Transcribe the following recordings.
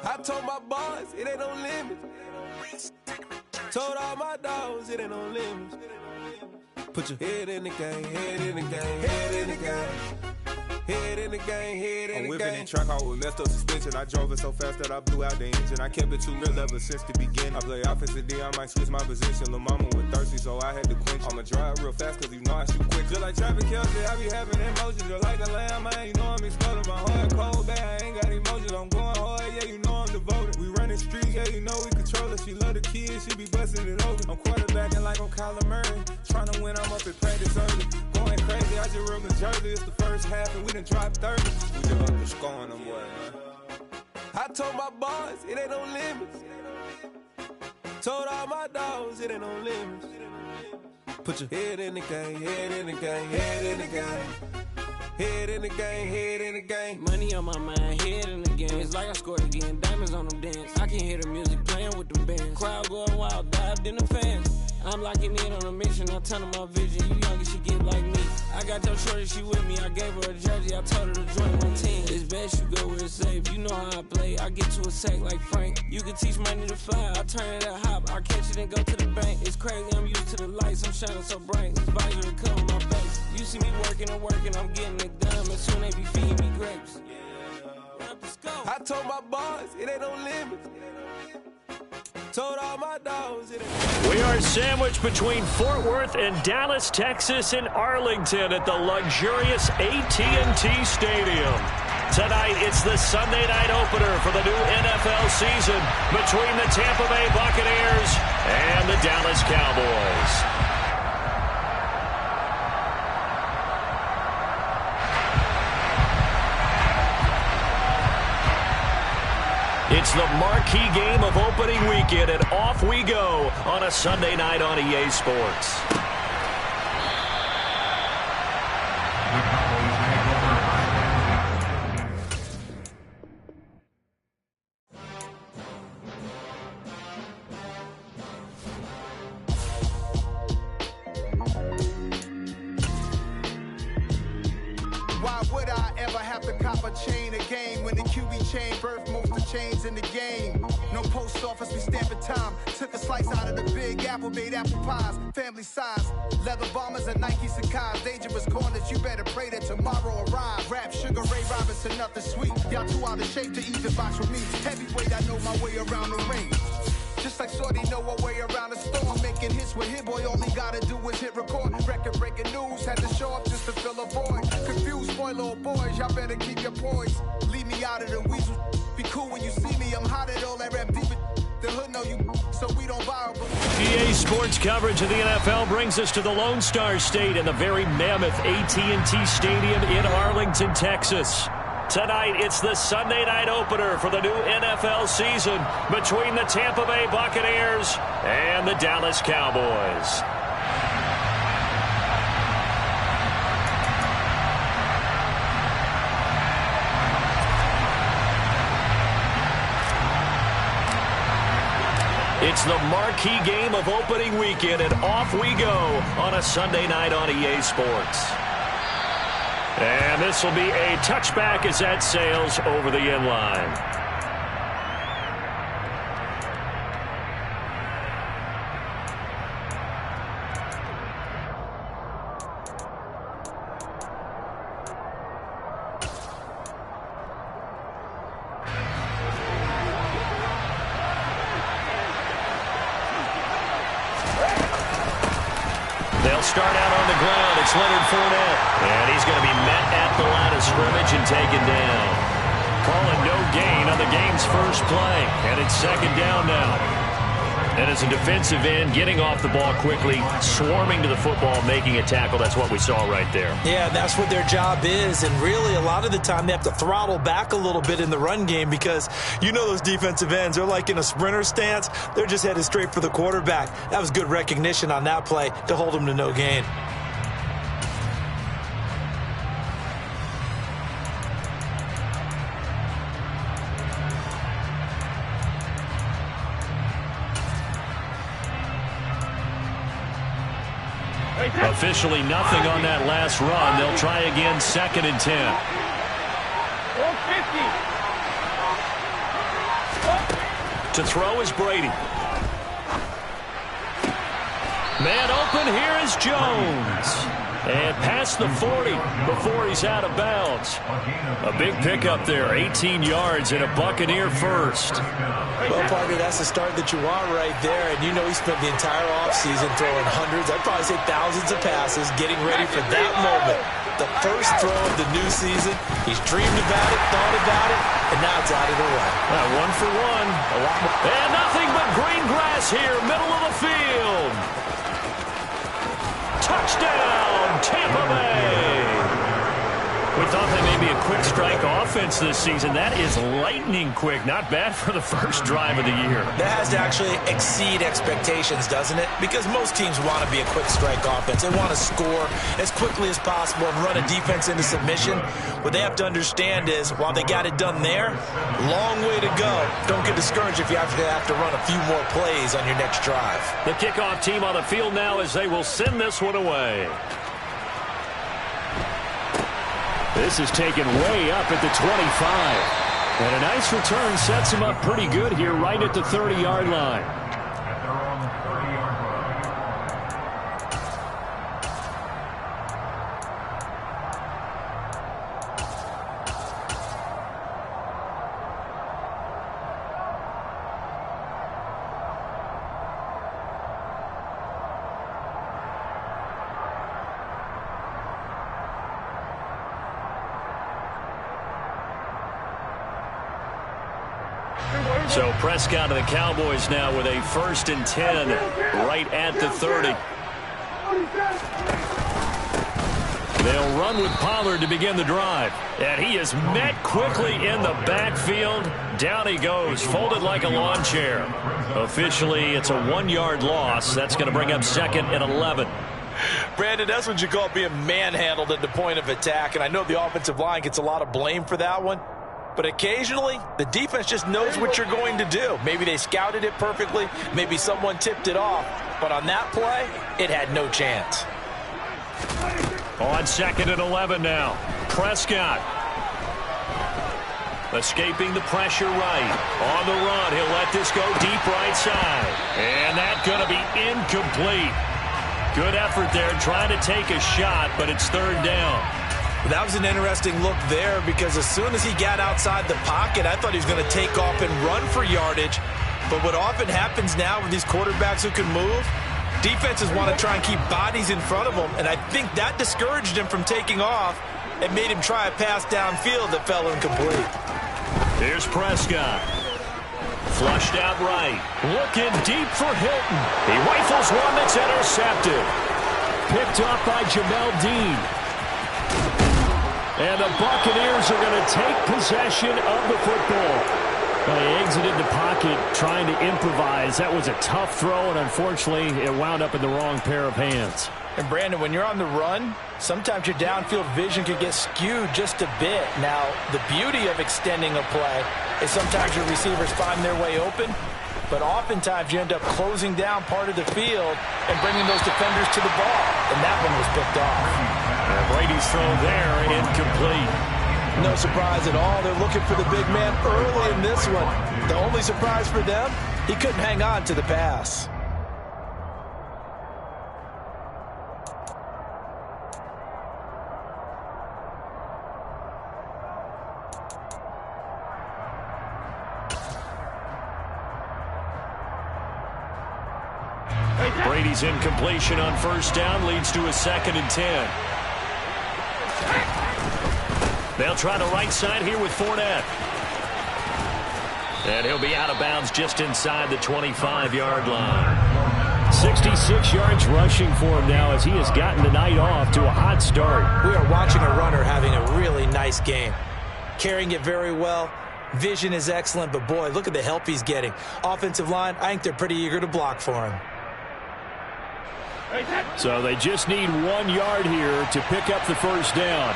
I told my boys it ain't no limits. Told all my dogs it ain't no limits. Put your head in the game, head in the game, head in the game. Head in the game, head in the game. I'm whipping in track out with messed up suspension. I drove it so fast that I blew out the engine. I kept it too real ever since the beginning. I play offensive D, I might switch my position. Lil' mama was thirsty, so I had to quench. I'ma drive real fast, cause you know I shoot quick. Just like traffic Kelsey, I be having emotions. Just like the lamb, man, you know I'm exploding. My heart cold, bad, I ain't got emotions. I'm going hard, yeah, you know I'm devoted. We running streets, yeah, you know we control it. She love the kids, she be busting it open. I'm quarterbacking like I'm Kyler Murray. Trying to win, I'm up at practice early. Going crazy, I just real the jersey. It's the first half, and we done dropped 30. We just up to scoring them, boy, man. I told my boys it ain't no limits. Told all my dogs it ain't no limits. Put your head in the game, head in the game, head in the game. Head in the game, head in the game. Money on my mind, head in the game. It's like I scored again, diamonds on them dance. I can hear the music playing with them bands. Crowd going wild, dived in the fans. I'm locking in on a mission, I tell her my vision. You young and she get like me. I got your shorty, she with me. I gave her a jersey, I told her to join my team. It's best you go where it's safe. You know how I play. I get to a sack like Frank. You can teach money to fly. I turn it a hop. I catch it and go to the bank. It's crazy, I'm used to the lights. I'm shining so bright. This visor will cover my face. You see me working and working. I'm getting it done. And soon they be feeding me grapes. I told my boys it ain't no limits. Told all my dogs it ain't. We are sandwiched between Fort Worth and Dallas, Texas, and Arlington at the luxurious AT&T Stadium. Tonight, it's the Sunday night opener for the new NFL season between the Tampa Bay Buccaneers and the Dallas Cowboys. It's the marquee game of opening weekend, and off we go on a Sunday night on EA Sports. Why would I ever have to cop a chain a game when the QB chain birthed most of chains in the game? No post office, we stamping time. Took a slice out of the big apple, made apple pies, family size. Leather bombers and Nike Sacai's. Dangerous corners, you better pray that tomorrow arrives. Rap, Sugar Ray Robinson, nothing sweet. Y'all too out of shape to even box with me. Heavyweight, I know my way around the ring. Just like Shorty know her way around the storm. Making hits with Hit Boy, all he gotta do is hit record. Record breaking news, had to show up just to fill a void. Confused, spoiler boys, y'all better keep your poise. Leave me out of the weasel. Be cool when you see me, I'm hot at all that rap deep. The hood know you, so we don't borrow. EA Sports coverage of the NFL brings us to the Lone Star State and the very mammoth AT&T Stadium in Arlington, Texas. Tonight, it's the Sunday night opener for the new NFL season between the Tampa Bay Buccaneers and the Dallas Cowboys. It's the marquee game of opening weekend, and off we go on a Sunday night on EA Sports. And this will be a touchback as that sails over the end line. They'll start out on the ground. It's Leonard Fournette. And he's going to be met at the line of scrimmage and taken down. Calling no gain on the game's first play. And it's second down now. And as a defensive end, getting off the ball quickly, swarming to the football, making a tackle, that's what we saw right there. Yeah, that's what their job is. And really, a lot of the time, they have to throttle back a little bit in the run game because you know those defensive ends, they're like in a sprinter stance. They're just headed straight for the quarterback. That was good recognition on that play to hold them to no gain. Officially nothing on that last run. They'll try again, 2nd and 10. To throw is Brady. Man open, here is Jones. And past the 40 before he's out of bounds. A big pickup there, 18 yards and a Buccaneer first. Well, partner, that's the start that you want right there. And you know he spent the entire offseason throwing hundreds, I'd probably say thousands of passes, getting ready for that moment. The first throw of the new season. He's dreamed about it, thought about it, and now it's out of the way. 1 for 1. And nothing but green grass here, middle of the field. Touchdown, Tampa Bay. We thought that may be a quick strike offense this season. That is lightning quick. Not bad for the first drive of the year. That has to actually exceed expectations, doesn't it? Because most teams want to be a quick strike offense. They want to score as quickly as possible and run a defense into submission. What they have to understand is, while they got it done there, long way to go. Don't get discouraged if you have to run a few more plays on your next drive. The kickoff team on the field now as they will send this one away. This is taken way up at the 25. And a nice return sets him up pretty good here right at the 30-yard line. So Prescott and the Cowboys now with a 1st and 10 right at the 30. They'll run with Pollard to begin the drive. And he is met quickly in the backfield. Down he goes, folded like a lawn chair. Officially, it's a 1-yard loss. That's going to bring up 2nd and 11. Brandon, that's what you call being manhandled at the point of attack. And I know the offensive line gets a lot of blame for that one. But occasionally, the defense just knows what you're going to do. Maybe they scouted it perfectly. Maybe someone tipped it off. But on that play, it had no chance. On 2nd and 11 now. Prescott. Escaping the pressure right. On the run, he'll let this go deep right side. And that's going to be incomplete. Good effort there trying to take a shot, but it's 3rd down. That was an interesting look there because as soon as he got outside the pocket, I thought he was going to take off and run for yardage. But what often happens now with these quarterbacks who can move, defenses want to try and keep bodies in front of them, and I think that discouraged him from taking off and made him try a pass downfield that fell incomplete. Here's Prescott. Flushed out right. Looking deep for Hilton. He rifles one that's intercepted. Picked up by Jamel Dean. And the Buccaneers are going to take possession of the football. Well, he exited the pocket trying to improvise. That was a tough throw, and unfortunately, it wound up in the wrong pair of hands. And, Brandon, when you're on the run, sometimes your downfield vision can get skewed just a bit. Now, the beauty of extending a play is sometimes your receivers find their way open, but oftentimes you end up closing down part of the field and bringing those defenders to the ball, and that one was picked off. And Brady's throw there, incomplete. No surprise at all. They're looking for the big man early in this one. The only surprise for them, he couldn't hang on to the pass. Brady's incompletion on 1st down leads to a 2nd and 10. They'll try the right side here with Fournette. And he'll be out of bounds just inside the 25-yard line. 66 yards rushing for him now as he has gotten the night off to a hot start. We are watching a runner having a really nice game. Carrying it very well. Vision is excellent, but boy, look at the help he's getting. Offensive line, I think they're pretty eager to block for him. So they just need 1 yard here to pick up the 1st down.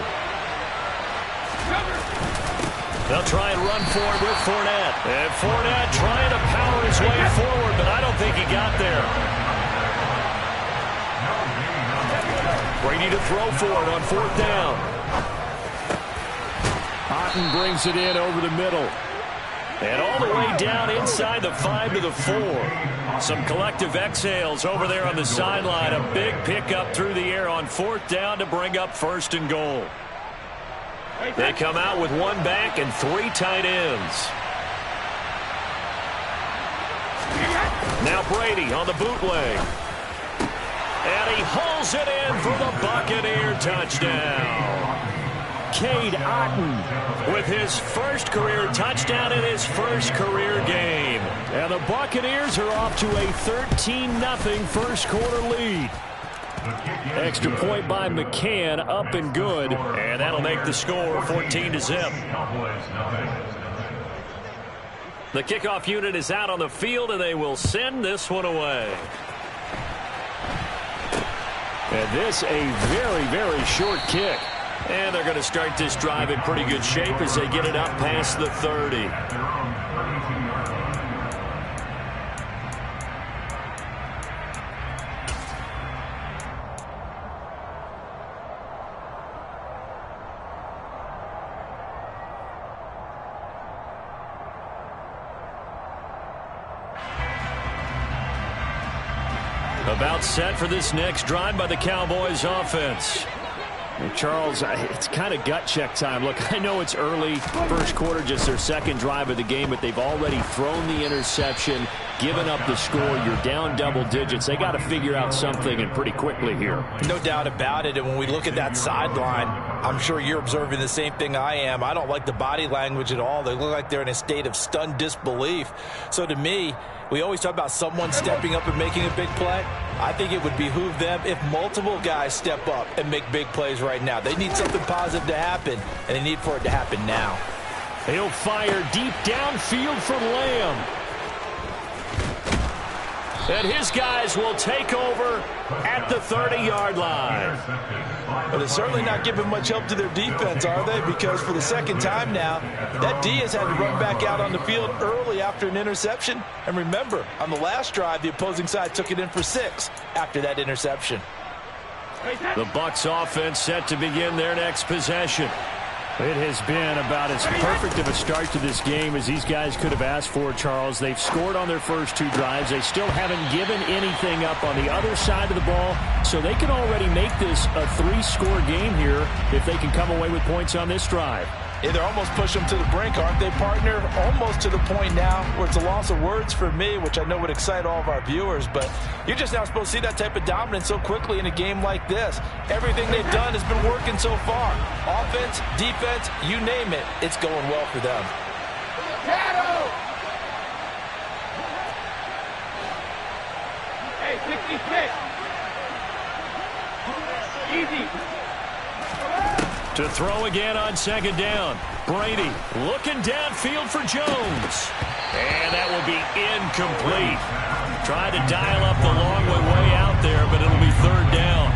They'll try and run for it with Fournette. And Fournette trying to power his way forward, but I don't think he got there. Brady to throw for it on 4th down. Otten brings it in over the middle. And all the way down inside the 5 to the 4. Some collective exhales over there on the sideline. A big pickup through the air on 4th down to bring up 1st and goal. They come out with 1 back and 3 tight ends. Now Brady on the bootleg. And he hauls it in for the Buccaneer touchdown. Cade Otten with his first career touchdown in his first career game. And the Buccaneers are off to a 13-0 first quarter lead. Extra point by McCann, up and good. And that'll make the score 14-0. The kickoff unit is out on the field, and they will send this one away. And this a very, very short kick. And they're going to start this drive in pretty good shape as they get it up past the 30. About set for this next drive by the Cowboys offense. And Charles, it's kind of gut check time. Look, I know it's early, first quarter, just their second drive of the game, but they've already thrown the interception, given up the score. You're down double digits. They got to figure out something, and pretty quickly here. No doubt about it. And when we look at that sideline, I'm sure you're observing the same thing I am. I don't like the body language at all. They look like they're in a state of stunned disbelief. So to me, we always talk about someone stepping up and making a big play. I think it would behoove them if multiple guys step up and make big plays right now. They need something positive to happen, and they need for it to happen now. He'll fire deep downfield for Lamb. And his guys will take over at the 30-yard line. But they're certainly not giving much help to their defense, are they? Because for the second time now, that D has had to run back out on the field early after an interception. And remember, on the last drive, the opposing side took it in for 6 after that interception. The Bucs offense set to begin their next possession. It has been about as perfect of a start to this game as these guys could have asked for, Charles. They've scored on their first 2 drives. They still haven't given anything up on the other side of the ball, so they can already make this a 3-score game here if they can come away with points on this drive. Yeah, they're almost pushing them to the brink, aren't they, partner? Almost to the point now where it's a loss of words for me, which I know would excite all of our viewers, but you're just now supposed to see that type of dominance so quickly in a game like this. Everything they've done has been working so far. Offense, defense, you name it, it's going well for them. Hey, 66. Easy. To throw again on 2nd down. Brady looking downfield for Jones. And that will be incomplete. Trying to dial up the long way out there, but it'll be 3rd down.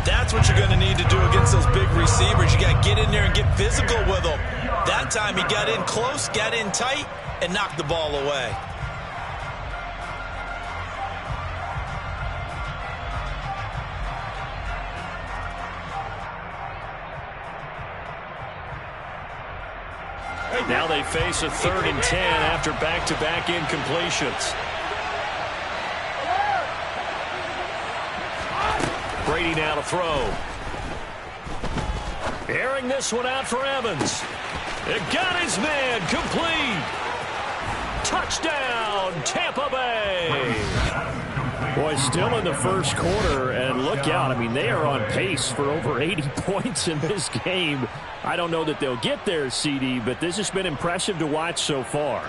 That's what you're going to need to do against those big receivers. You got to get in there and get physical with them. That time he got in close, got in tight, and knocked the ball away. Now they face a 3rd and 10 after back-to-back incompletions. Brady now to throw. Airing this one out for Evans. It got his man complete. Touchdown, Tampa Bay. Boy, still in the first quarter, and look out. I mean, they are on pace for over 80 points in this game. I don't know that they'll get there, CD, but this has been impressive to watch so far.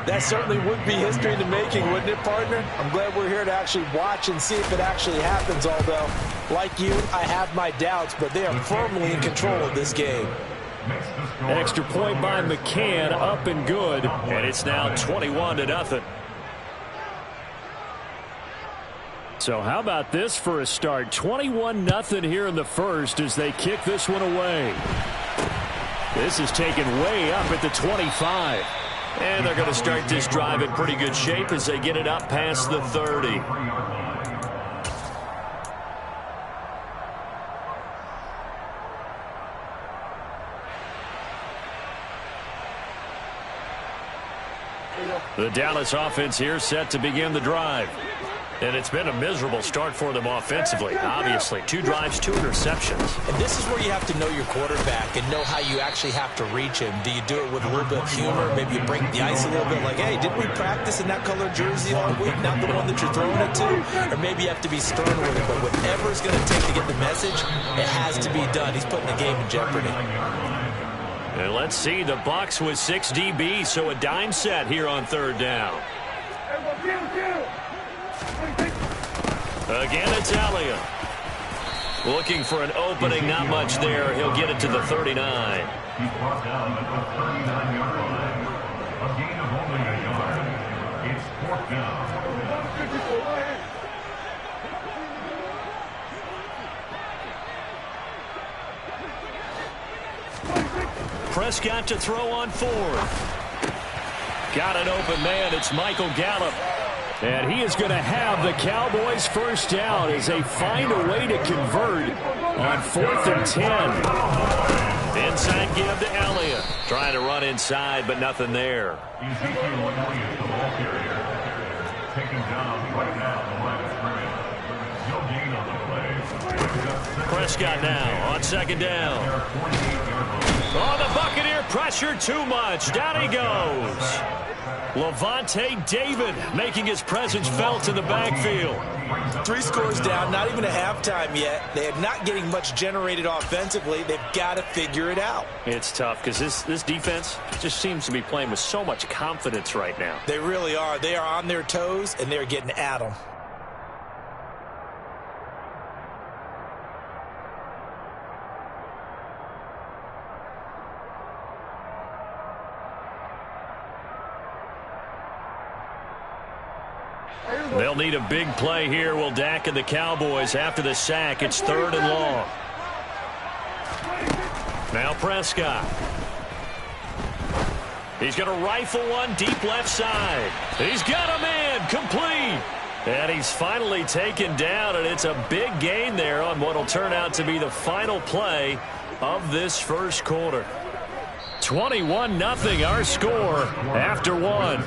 That certainly would be history in the making, wouldn't it, partner? I'm glad we're here to actually watch and see if it actually happens, although, like you, I have my doubts, but they are firmly in control of this game. Extra point by McCann, up and good, and it's now 21-0. So how about this for a start? 21-0 here in the first as they kick this one away. This is taken way up at the 25. And they're going to start this drive in pretty good shape as they get it up past the 30. The Dallas offense here set to begin the drive. And it's been a miserable start for them offensively. Obviously, 2 drives, 2 interceptions. And this is where you have to know your quarterback and know how you actually have to reach him. Do you do it with a little bit of humor? Maybe you break the ice a little bit like, hey, didn't we practice in that color jersey all week, not the one that you're throwing it to? Or maybe you have to be stern with it. But whatever it's going to take to get the message, it has to be done. He's putting the game in jeopardy. And let's see, the Bucs with 6 DBs, so a dime set here on 3rd down. Again, it's Elliott. Looking for an opening, not much there. He'll get it to the 39. He's brought down at the 39-yard line. A gain of only a yard. It's 4th down. Prescott to throw on 4th. Got an open man. It's Michael Gallup. And he is going to have the Cowboys first down as they find a way to convert on 4th and 10. Inside give to Elliott. Trying to run inside, but nothing there. Ezekiel Elliott, the ball carrier. Taken down right now at the line of scrimmage. No gain on the play. Prescott now on 2nd down. Oh, the Buccaneer pressure too much. Down he goes. Levante David making his presence felt in the backfield. 3 scores down, not even a halftime yet. They are not getting much generated offensively. They've got to figure it out. It's tough because this defense just seems to be playing with so much confidence right now. They really are. They are on their toes, and they're getting at them. They'll need a big play here. Will Dak and the Cowboys after the sack. It's 3rd and long. Now Prescott. He's going to rifle one deep left side. He's got a man complete. And he's finally taken down, and it's a big gain there on what will turn out to be the final play of this first quarter. 21-0 our score after 1.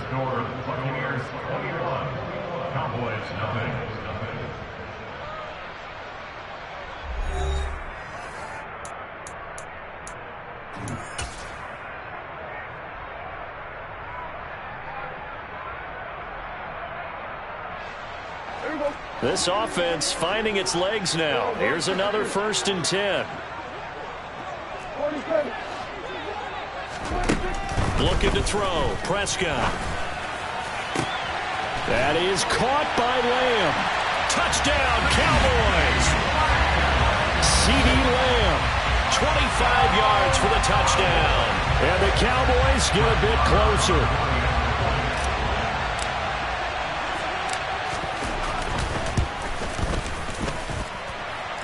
This offense finding its legs now. Here's another 1st and 10. Looking to throw. Prescott. That is caught by Lamb. Touchdown, Cowboys. CeeDee Lamb. 25 yards for the touchdown. And the Cowboys get a bit closer.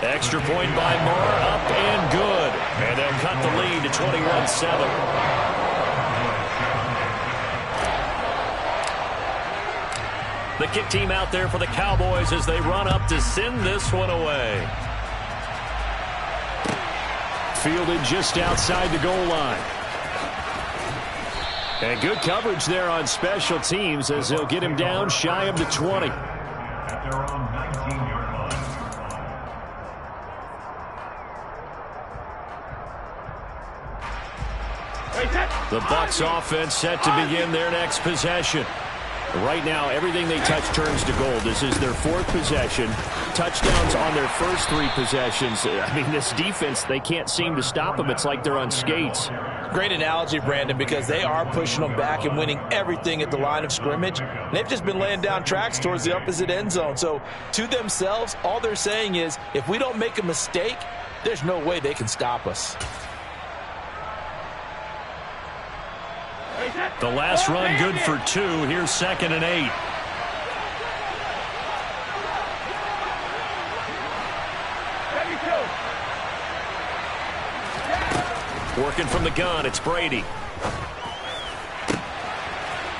Extra point by Moore, up and good. And they'll cut the lead to 21-7. The kick team out there for the Cowboys as they run up to send this one away. Fielded just outside the goal line. And good coverage there on special teams as they'll get him down shy of the 20. At their own 19-yard line. The Bucs offense set to begin their next possession. Right now, everything they touch turns to gold. This is their 4th possession. Touchdowns on their first 3 possessions. I mean, this defense, they can't seem to stop them. It's like they're on skates. Great analogy, Brandon, because they are pushing them back and winning everything at the line of scrimmage. They've just been laying down tracks towards the opposite end zone. So to themselves, all they're saying is, if we don't make a mistake, there's no way they can stop us. The last run good for 2. Here's 2nd and 8. Working from the gun, it's Brady.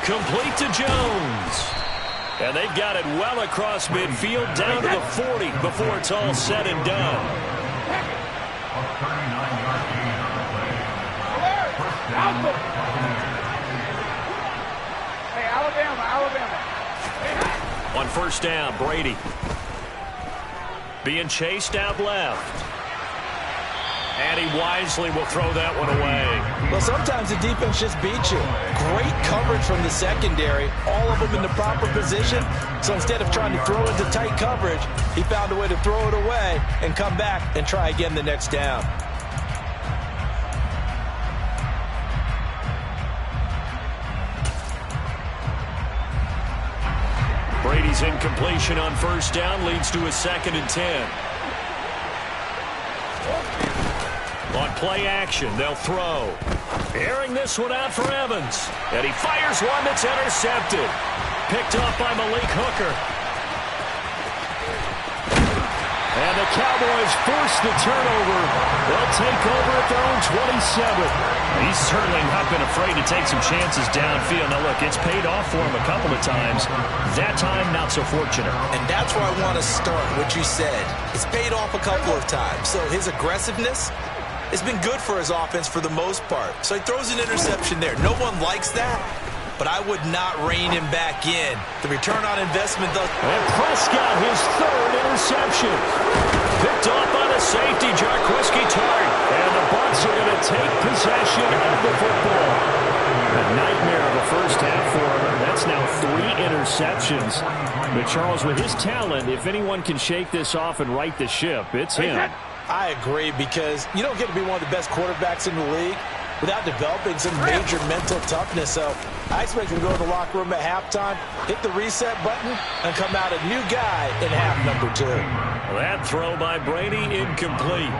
Complete to Jones. And they've got it well across midfield down to the 40 before it's all said and done. A 39-yard gain on the play. First down. On first down, Brady. Being chased out left. And he wisely will throw that one away. Well, sometimes the defense just beats you. Great coverage from the secondary. All of them in the proper position. So instead of trying to throw into tight coverage, he found a way to throw it away and come back and try again the next down. Brady's incompletion on first down leads to a 2nd and 10. On play action, they'll throw. Airing this one out for Evans. And he fires one that's intercepted. Picked off by Malik Hooker. And the Cowboys force the turnover. They'll take over at their own 27. He's certainly not been afraid to take some chances downfield. Now, look, it's paid off for him a couple of times. That time, not so fortunate. And that's where I want to start, what you said. It's paid off a couple of times. So his aggressiveness, it's been good for his offense for the most part. So he throws an interception there. No one likes that, but I would not rein him back in. The return on investment does. And Prescott, his 3rd interception. Picked off by the safety, Jarquiski Tart. And the Bucs are going to take possession of the football. A nightmare of a first half for him. That's now 3 interceptions. But Charles, with his talent, if anyone can shake this off and right the ship, it's him. I agree, because you don't get to be one of the best quarterbacks in the league without developing some major mental toughness. So I expect him to go to the locker room at halftime, hit the reset button, and come out a new guy in half number 2. That throw by Brady, incomplete.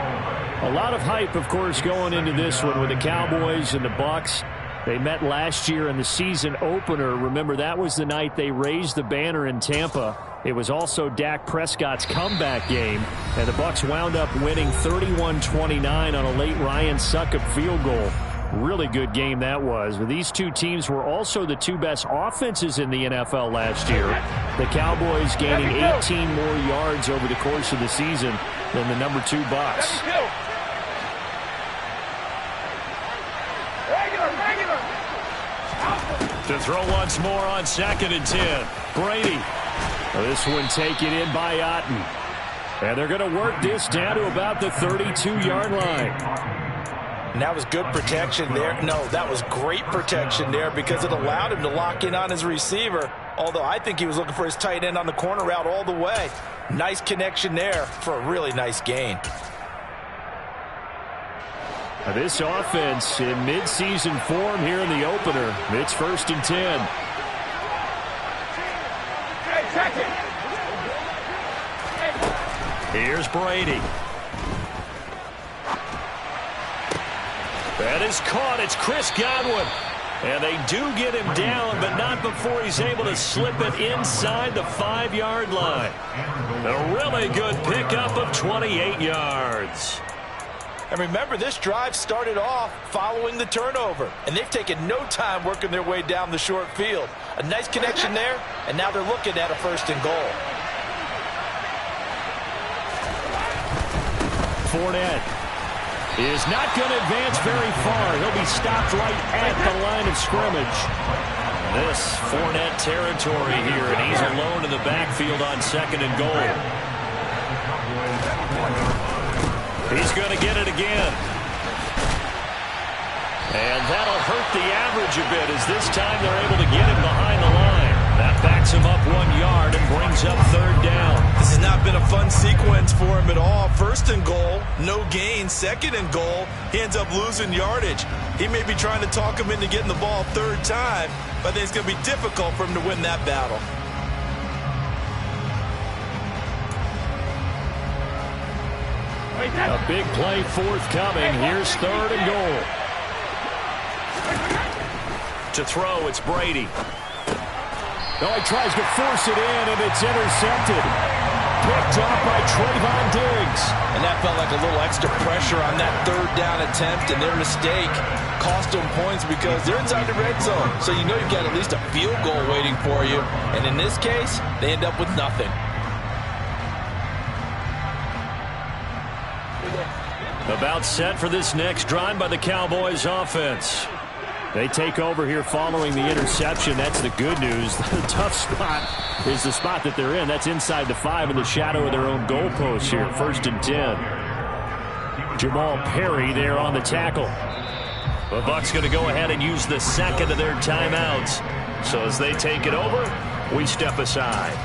A lot of hype, of course, going into this one with the Cowboys and the Bucs. They met last year in the season opener. Remember, that was the night they raised the banner in Tampa. It was also Dak Prescott's comeback game, and the Bucs wound up winning 31-29 on a late Ryan Succop field goal. Really good game that was. But these two teams were also the 2 best offenses in the NFL last year. The Cowboys gaining 18 more yards over the course of the season than the number 2 Bucs. To throw once more on 2nd and 10. Brady. This one taken in by Otten. And they're going to work this down to about the 32-yard line. And that was good protection there. No, that was great protection there, because it allowed him to lock in on his receiver. Although I think he was looking for his tight end on the corner route all the way. Nice connection there for a really nice gain. This offense in midseason form here in the opener. It's 1st and 10. Here's Brady. That is caught. It's Chris Godwin. And they do get him down, but not before he's able to slip it inside the 5-yard line. A really good pickup of 28 yards. And remember, this drive started off following the turnover, and they've taken no time working their way down the short field. A nice connection there, and now they're looking at a 1st and goal. Fournette is not going to advance very far. He'll be stopped right at the line of scrimmage. This Fournette territory here, and he's alone in the backfield on 2nd and goal. He's going to get it again. And that'll hurt the average a bit, as this time they're able to get him behind the line. That backs him up 1 yard and brings up 3rd down. This has not been a fun sequence for him at all. 1st and goal, no gain. 2nd and goal, he ends up losing yardage. He may be trying to talk him into getting the ball 3rd time, but I think it's going to be difficult for him to win that battle. A big play forthcoming. Here's 3rd and goal. To throw, it's Brady. Oh, he tries to force it in, and it's intercepted. Picked up by Trayvon Diggs. And that felt like a little extra pressure on that 3rd down attempt, and their mistake cost them points because they're inside the red zone. So you know you've got at least a field goal waiting for you. And in this case, they end up with nothing. About set for this next drive by the Cowboys offense. They take over here following the interception. That's the good news. The tough spot is the spot that they're in. That's inside the 5 in the shadow of their own goalpost here. 1st and 10. Jamal Perry there on the tackle. The Bucs going to go ahead and use the second of their timeouts. So as they take it over, we step aside.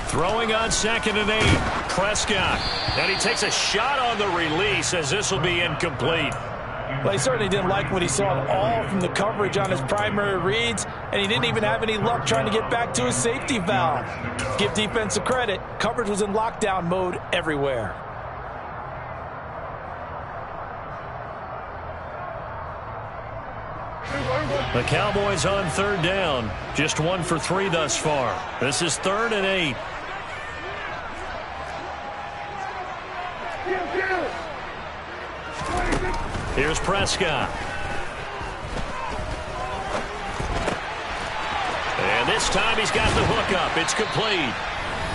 Throwing on 2nd and 8. Prescott. And he takes a shot on the release as this will be incomplete. Well, he certainly didn't like what he saw at all from the coverage on his primary reads, and he didn't even have any luck trying to get back to his safety valve. Give defense a credit. Coverage was in lockdown mode everywhere. The Cowboys on 3rd down. Just 1 for 3 thus far. This is 3rd and 8. Here's Prescott. And this time he's got the hook up. It's complete.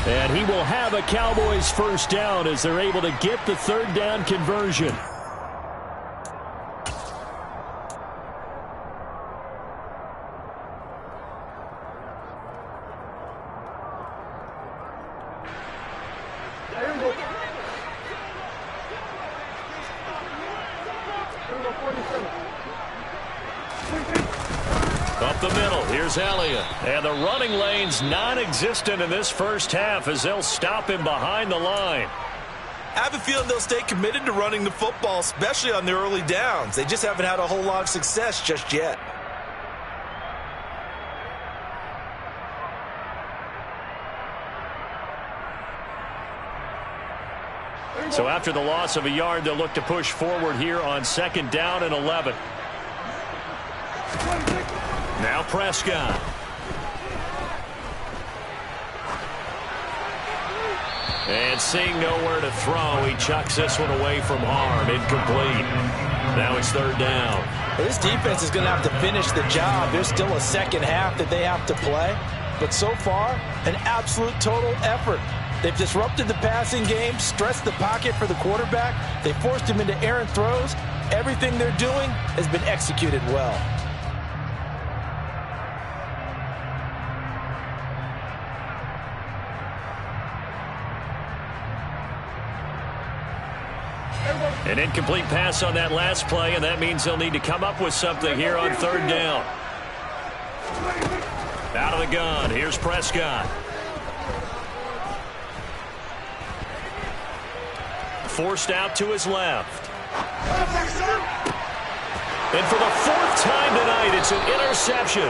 And he will have a Cowboys 1st down as they're able to get the 3rd down conversion. Up the middle, here's Elliott. And the running lane's non-existent in this first half as they'll stop him behind the line. I have a feeling they'll stay committed to running the football, especially on the early downs. They just haven't had a whole lot of success just yet. So after the loss of a yard, they'll look to push forward here on 2nd down and 11. Now Prescott. And seeing nowhere to throw, he chucks this one away from harm. Incomplete. Now it's 3rd down. This defense is going to have to finish the job. There's still a second half that they have to play. But so far, an absolute total effort. They've disrupted the passing game, stressed the pocket for the quarterback. They forced him into errant throws. Everything they're doing has been executed well. An incomplete pass on that last play, and that means they'll need to come up with something here on 3rd down. Out of the gun, here's Prescott. Forced out to his left. And for the 4th time tonight, it's an interception.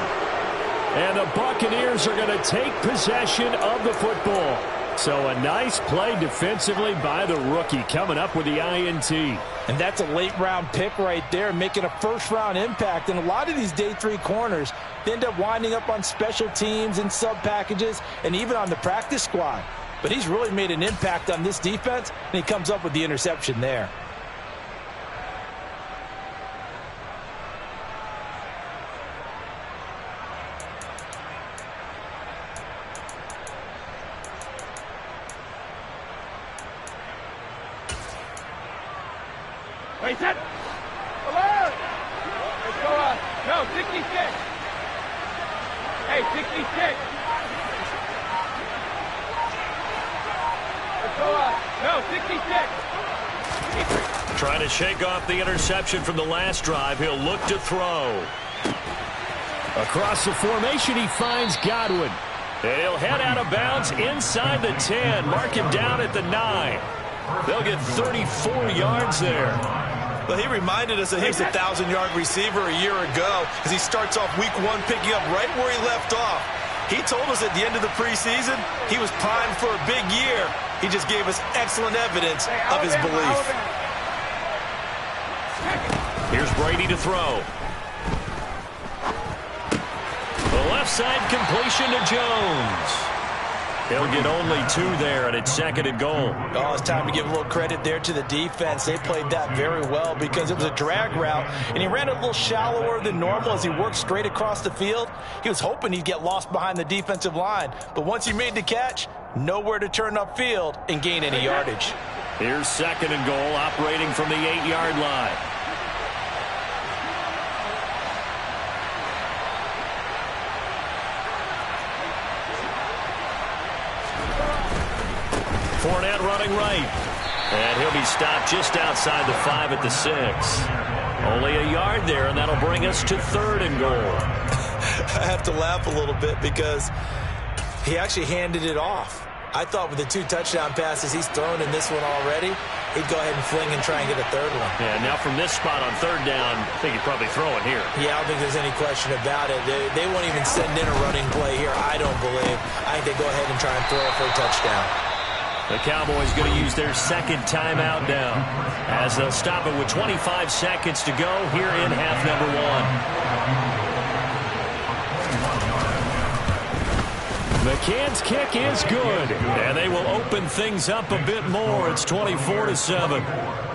And the Buccaneers are going to take possession of the football. So a nice play defensively by the rookie coming up with the INT. And that's a late-round pick right there, making a first-round impact. And a lot of these day 3 corners, they end up winding up on special teams and sub-packages and even on the practice squad. But he's really made an impact on this defense, and he comes up with the interception there. Wait, set. Alert! Let's go, no, 66. Hey, 66. Let's go, no, 66. Trying to shake off the interception from the last drive. He'll look to throw. Across the formation, he finds Godwin. And he'll head out of bounds inside the 10. Mark him down at the 9. They'll get 34 yards there. Well, he reminded us that he was a 1,000-yard receiver a year ago as he starts off week 1 picking up right where he left off. He told us at the end of the preseason he was primed for a big year. He just gave us excellent evidence of his belief. Here's Brady to throw. The left side completion to Jones. He'll get only 2 there, and it's 2nd and goal. Oh, it's time to give a little credit there to the defense. They played that very well because it was a drag route, and he ran it a little shallower than normal as he worked straight across the field. He was hoping he'd get lost behind the defensive line, but once he made the catch, nowhere to turn upfield and gain any yardage. Here's 2nd and goal, operating from the 8-yard line. Fournette running right. And he'll be stopped just outside the 5 at the 6. Only a yard there, and that'll bring us to 3rd and goal. I have to laugh a little bit because he actually handed it off. I thought with the 2 touchdown passes he's thrown in this one already, he'd go ahead and fling and try and get a 3rd one. Yeah, now from this spot on 3rd down, I think he'd probably throw it here. Yeah, I don't think there's any question about it. They won't even send in a running play here, I don't believe. I think they go ahead and try and throw it for a touchdown. The Cowboys going to use their 2nd timeout now as they'll stop it with 25 seconds to go here in half number 1. McCann's kick is good, and they will open things up a bit more. It's 24-7.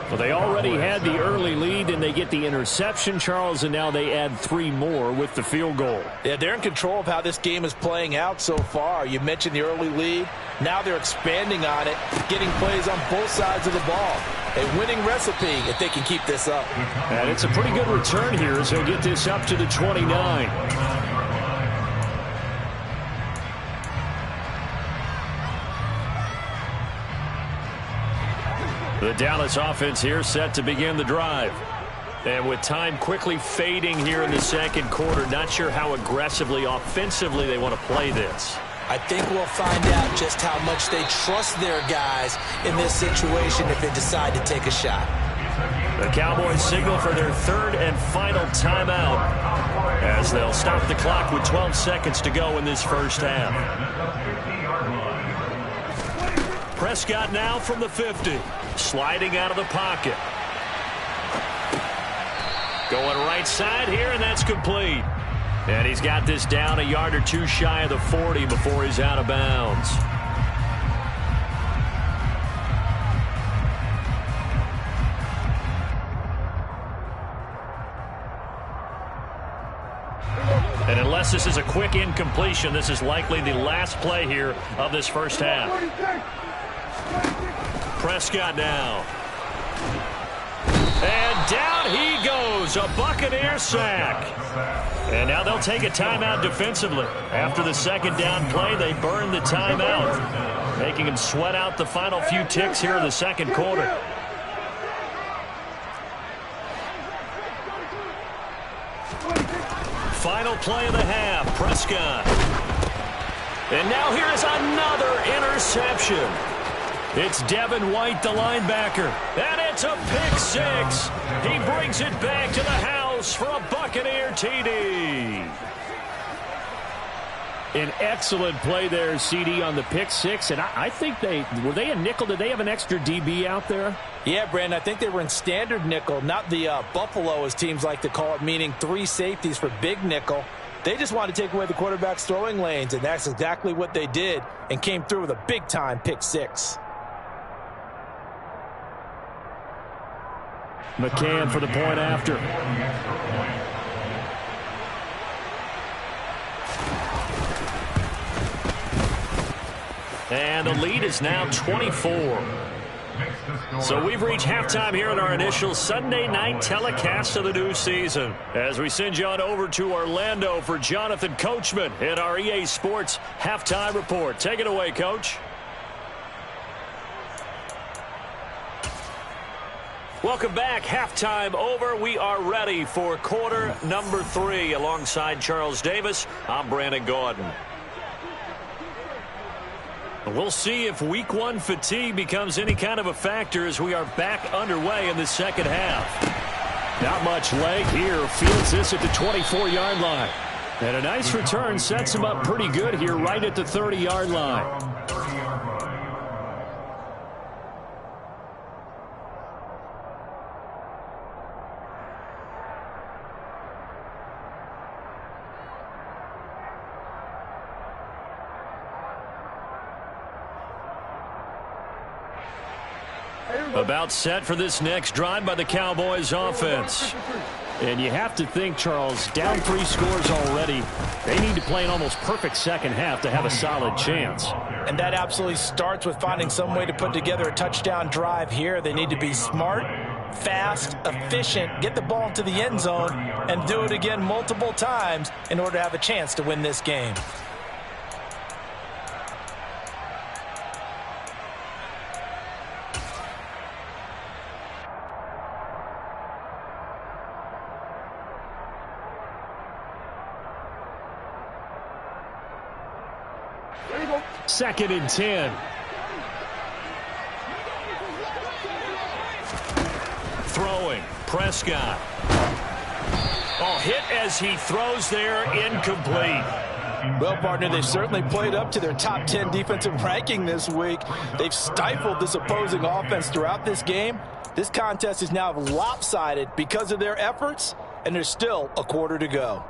Well, they already had the early lead, and they get the interception, Charles, and now they add 3 more with the field goal. Yeah, they're in control of how this game is playing out so far. You mentioned the early lead. Now they're expanding on it, getting plays on both sides of the ball. A winning recipe if they can keep this up. And it's a pretty good return here as he'll get this up to the 29. The Dallas offense here set to begin the drive. And with time quickly fading here in the 2nd quarter, not sure how aggressively, offensively they want to play this. I think we'll find out just how much they trust their guys in this situation if they decide to take a shot. The Cowboys signal for their 3rd and final timeout as they'll stop the clock with 12 seconds to go in this first half. Prescott now from the 50, sliding out of the pocket. Going right side here, and that's complete. And he's got this down a yard or 2 shy of the 40 before he's out of bounds. And unless this is a quick incompletion, this is likely the last play here of this first half. Prescott now. And down he goes, a Buccaneer sack. And now they'll take a timeout defensively. After the 2nd down play, they burn the timeout, making them sweat out the final few ticks here in the 2nd quarter. Final play of the half, Prescott. And now here is another interception. It's Devin White, the linebacker, and it's a pick 6. He brings it back to the house for a Buccaneer TD. An excellent play there, CD, on the pick 6, and I think were they a nickel? Did they have an extra DB out there? Yeah, Brandon, I think they were in standard nickel, not the Buffalo, as teams like to call it, meaning 3 safeties for big nickel. They just wanted to take away the quarterback's throwing lanes, and that's exactly what they did and came through with a big-time pick 6. McCann for the point after. And the lead is now 24. So we've reached halftime here in our initial Sunday night telecast of the new season. As we send you on over to Orlando for Jonathan Coachman in our EA Sports Halftime Report. Take it away, Coach. Welcome back. Halftime over. We are ready for quarter number 3. Alongside Charles Davis, I'm Brandon Gordon. We'll see if week 1 fatigue becomes any kind of a factor as we are back underway in the 2nd half. Not much leg here. Fields this at the 24-yard line. And a nice return sets him up pretty good here right at the 30-yard line. About set for this next drive by the Cowboys offense. And you have to think, Charles, down 3 scores already. They need to play an almost perfect second half to have a solid chance. And that absolutely starts with finding some way to put together a touchdown drive here. They need to be smart, fast, efficient, get the ball into the end zone, and do it again multiple times in order to have a chance to win this game. Second and 10. Throwing. Prescott. Oh, hit as he throws there. Incomplete. Well, partner, they've certainly played up to their top 10 defensive ranking this week. They've stifled this opposing offense throughout this game. This contest is now lopsided because of their efforts, and there's still a quarter to go.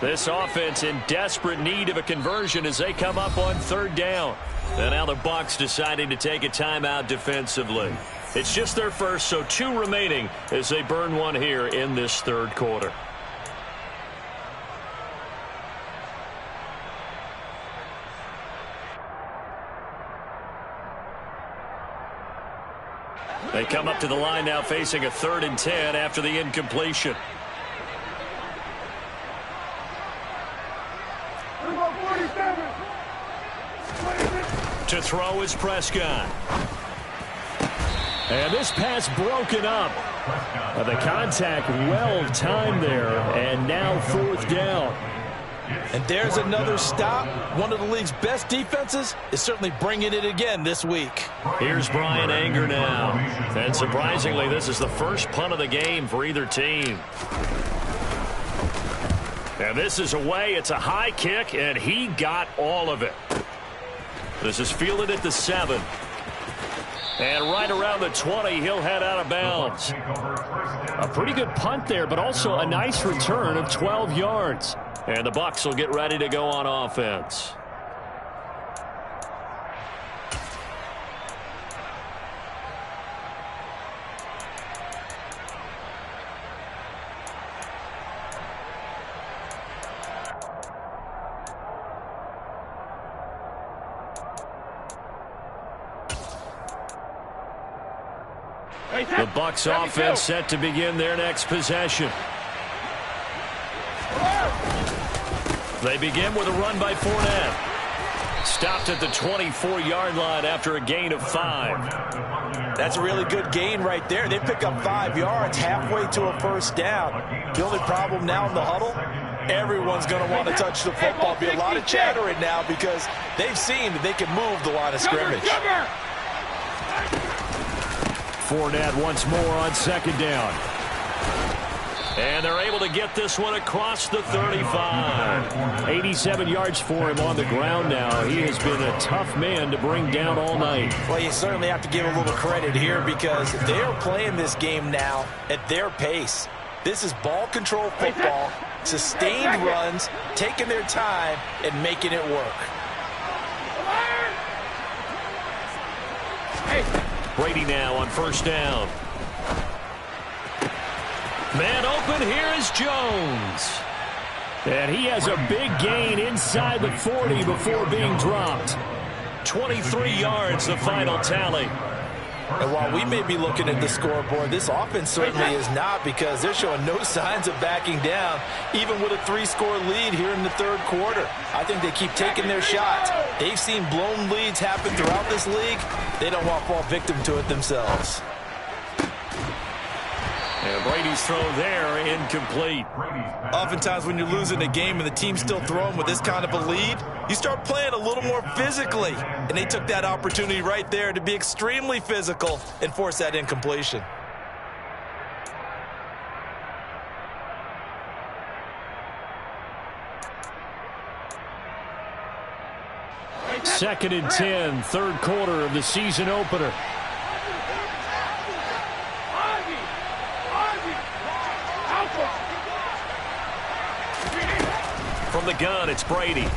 This offense in desperate need of a conversion as they come up on 3rd down. And now the Bucs deciding to take a timeout defensively. It's just their first, so 2 remaining as they burn one here in this 3rd quarter. They come up to the line now facing a 3rd and 10 after the incompletion. To throw is Prescott. And this pass broken up. The contact well timed there, and now 4th down. And there's another stop. One of the league's best defenses is certainly bringing it again this week. Here's Brian Anger now. And surprisingly, this is the first punt of the game for either team. And this is away. It's a high kick, and he got all of it. This is fielded at the 7. And right around the 20, he'll head out of bounds. A pretty good punt there, but also a nice return of 12 yards. And the Bucs will get ready to go on offense. The Bucs offense set to begin their next possession. They begin with a run by Fournette. Stopped at the 24-yard line after a gain of 5. That's a really good gain right there. They pick up 5 yards halfway to a 1st down. The only problem now in the huddle, everyone's going to want to touch the football. Be a lot of chattering now because they've seen that they can move the line of scrimmage. Fournette once more on 2nd down. And they're able to get this one across the 35. 87 yards for him on the ground now. He has been a tough man to bring down all night. Well, you certainly have to give a little credit here because they're playing this game now at their pace. This is ball control football, sustained runs, taking their time, and making it work. Brady now on 1st down. Man open, here is Jones. And he has a big gain inside the 40 before being dropped. 23 yards, the final tally. And while we may be looking at the scoreboard, this offense certainly is not because they're showing no signs of backing down, even with a 3-score lead here in the 3rd quarter. I think they keep taking their shots. They've seen blown leads happen throughout this league. They don't want to fall victim to it themselves. And Brady's throw there, incomplete. Oftentimes when you're losing a game and the team's still throwing with this kind of a lead, you start playing a little more physically. And they took that opportunity right there to be extremely physical and force that incompletion. 2nd and 10, third quarter of the season opener. From the gun, it's Brady.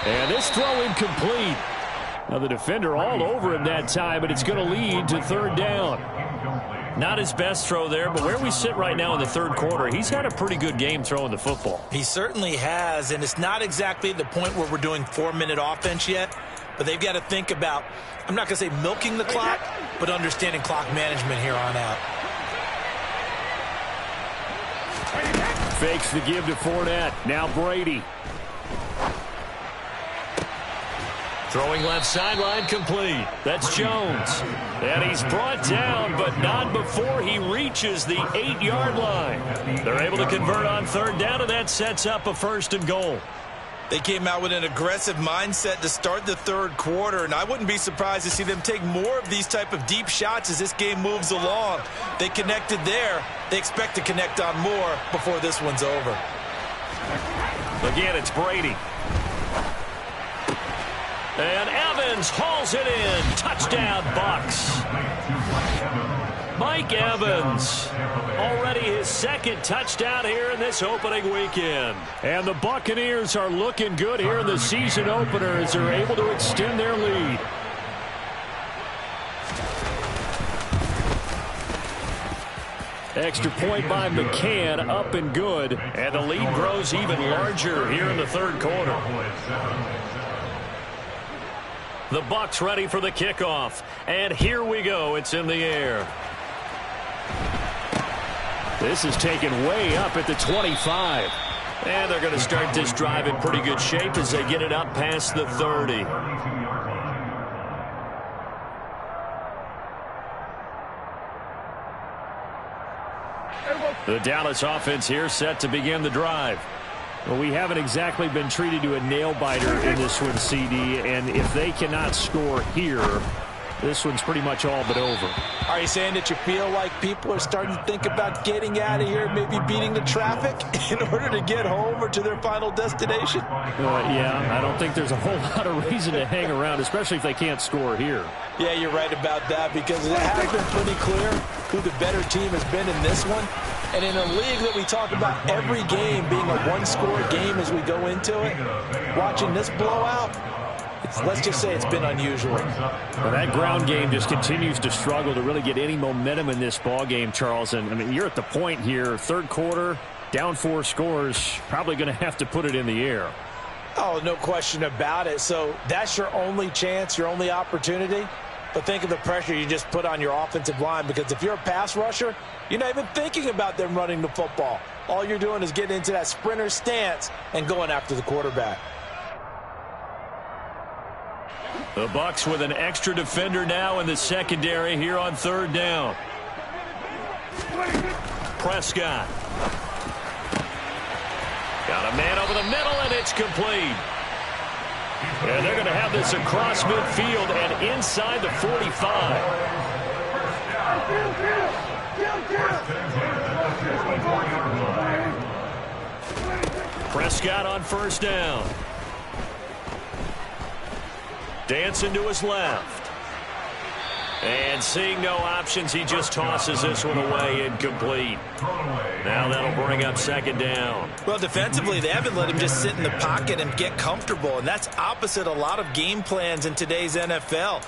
And this throw incomplete. Now the defender all over him that time, but it's going to lead to third down. Not his best throw there, but where we sit right now in the third quarter, he's had a pretty good game throwing the football. He certainly has, and it's not exactly the point where we're doing 4-minute offense yet, but they've got to think about, I'm not going to say milking the clock, but understanding clock management here on out. Fakes the give to Fournette. Now Brady. Throwing left sideline, complete. That's Jones. And he's brought down, but not before he reaches the 8-yard line. They're able to convert on third down, and that sets up a 1st and goal. They came out with an aggressive mindset to start the third quarter, and I wouldn't be surprised to see them take more of these type of deep shots as this game moves along. They connected there. They expect to connect on more before this one's over. Again, it's Brady. And Evans hauls it in. Touchdown, Bucs. Mike Evans. Already his 2nd touchdown here in this opening weekend. And the Buccaneers are looking good here in the season opener as they're able to extend their lead. Extra point by McCann, up and good. And the lead grows even larger here in the third quarter. The Bucs ready for the kickoff. And here we go. It's in the air. This is taken way up at the 25. And they're going to start this drive in pretty good shape as they get it up past the 30. The Dallas offense here set to begin the drive. Well, we haven't exactly been treated to a nail-biter in this one, CD, and if they cannot score here, this one's pretty much all but over. Are you saying that you feel like people are starting to think about getting out of here, maybe beating the traffic in order to get home or to their final destination? Yeah, I don't think there's a whole lot of reason to hang around, especially if they can't score here. Yeah, you're right about that because it has been pretty clear who the better team has been in this one. And in a league that we talk about every game being a one-score game as we go into it, watching this blowout, let's just say it's been unusual. Well, that ground game just continues to struggle to really get any momentum in this ball game, Charles. And I mean, you're at the point here, third quarter, down 4 scores, probably going to have to put it in the air. Oh, no question about it. So that's your only chance, your only opportunity. But think of the pressure you just put on your offensive line, because if you're a pass rusher, you're not even thinking about them running the football. All you're doing is getting into that sprinter stance and going after the quarterback. The Bucs with an extra defender now in the secondary here on third down. Prescott. Got a man over the middle, and it's complete. And they're going to have this across midfield and inside the 45. Prescott on first down. Dancing to his left. And seeing no options, he just tosses this one away, incomplete. Now that'll bring up second down. Well, defensively, they haven't let him just sit in the pocket and get comfortable, and that's opposite a lot of game plans in today's NFL.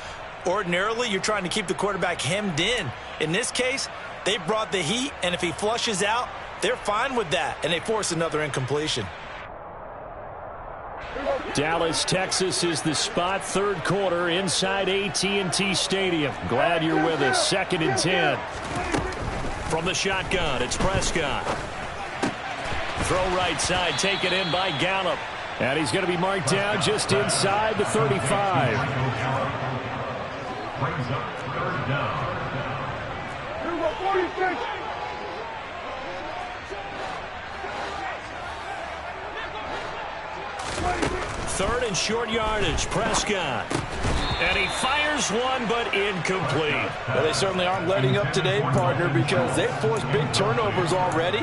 Ordinarily, you're trying to keep the quarterback hemmed in. In this case, they brought the heat, and if he flushes out, they're fine with that, and they force another incompletion. Dallas, Texas is the spot, third quarter inside AT&T Stadium. Glad you're with us. 2nd and 10. From the shotgun, it's Prescott. Throw right side, taken in by Gallup. And he's going to be marked down just inside the 35. Brings up third down. 46. Third and short yardage, Prescott. And he fires one, but incomplete. Well, they certainly aren't letting up today, partner, because they've forced big turnovers already,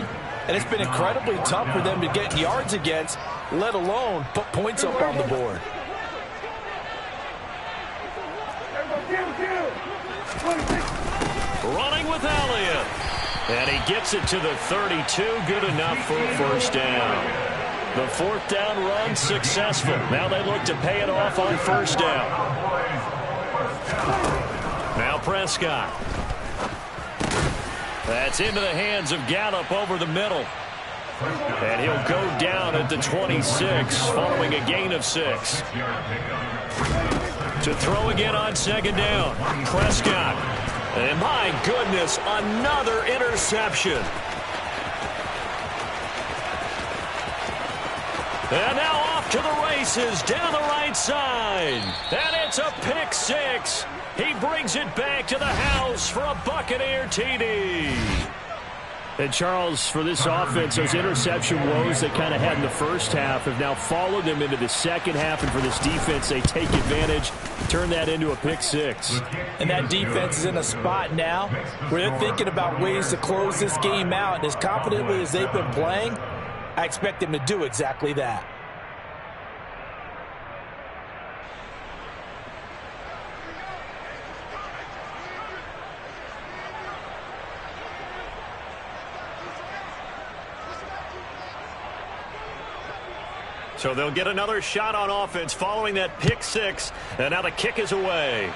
and it's been incredibly tough for them to get yards against. let alone put points up on the board. Running with Elliott. And he gets it to the 32. Good enough for a first down. The fourth down run successful. Now they look to pay it off on first down. Now Prescott. That's into the hands of Gallup over the middle. And he'll go down at the 26 following a gain of 6. To throw again on second down. Prescott. And my goodness, another interception. And now off to the races down the right side. And it's a pick 6. He brings it back to the house for a Buccaneer TD. And Charles, for this offense, those interception woes they kind of had in the first half have now followed them into the second half. And for this defense, they take advantage, turn that into a pick 6. And that defense is in a spot now where they're thinking about ways to close this game out. And as confidently as they've been playing, I expect them to do exactly that. So they'll get another shot on offense following that pick 6. And now the kick is away.